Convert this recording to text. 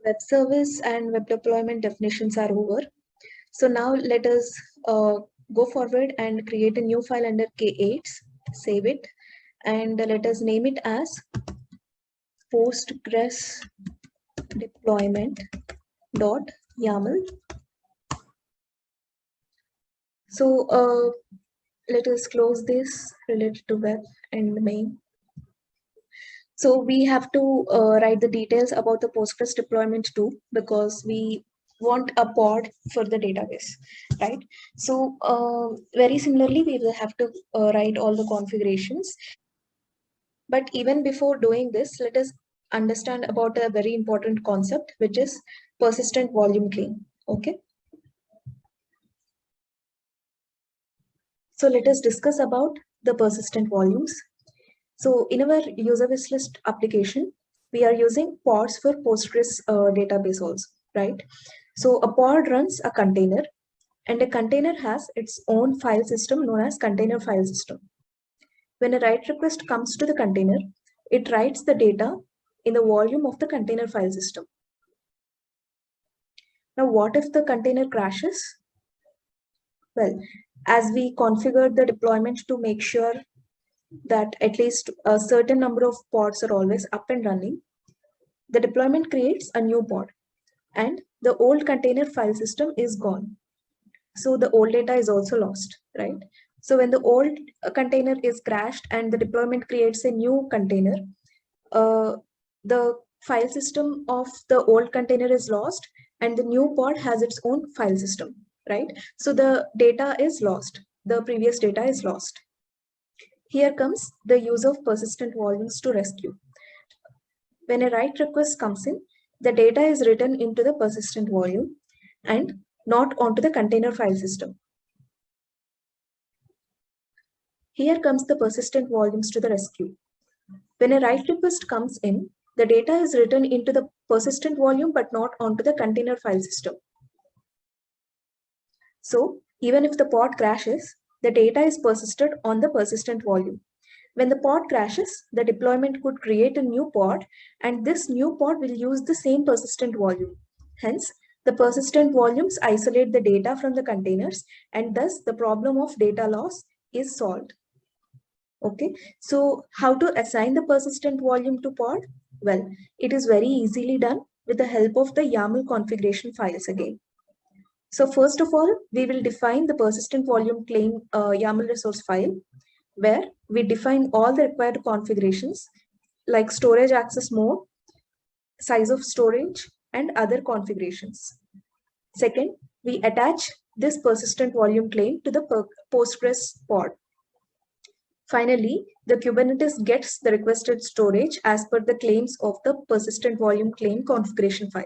Web service and web deployment definitions are over. So now let us go forward and create a new file under K8, save it, and let us name it as Postgres deployment.yaml. So let us close this related to web and main. So we have to write the details about the Postgres deployment too, because we want a pod for the database, right? So very similarly, we will have to write all the configurations. But even before doing this, let us understand about a very important concept, which is persistent volume claim. Okay. So let us discuss about the persistent volumes. So in our user wish list application, we are using pods for Postgres database also, right? So a pod runs a container, and a container has its own file system known as container file system. When a write request comes to the container, it writes the data in the volume of the container file system. Now, what if the container crashes? Well, as we configured the deployment to make sure that at least a certain number of pods are always up and running, the deployment creates a new pod and the old container file system is gone. So the old data is also lost, right? So when the old container is crashed and the deployment creates a new container, the file system of the old container is lost and the new pod has its own file system, right? So the data is lost. The previous data is lost. Here comes the use of persistent volumes to rescue. When a write request comes in, the data is written into the persistent volume and not onto the container file system. Here comes the persistent volumes to the rescue. When a write request comes in, the data is written into the persistent volume but not onto the container file system. So even if the pod crashes, the data is persisted on the persistent volume. When the pod crashes, the deployment could create a new pod, and this new pod will use the same persistent volume. Hence, the persistent volumes isolate the data from the containers, and thus the problem of data loss is solved. Okay, so how to assign the persistent volume to pod? Well, it is very easily done with the help of the YAML configuration files again. So first of all, we will define the persistent volume claim YAML resource file, where we define all the required configurations like storage access mode, size of storage, and other configurations. Second, we attach this persistent volume claim to the Postgres pod. Finally, the Kubernetes gets the requested storage as per the claims of the persistent volume claim configuration file.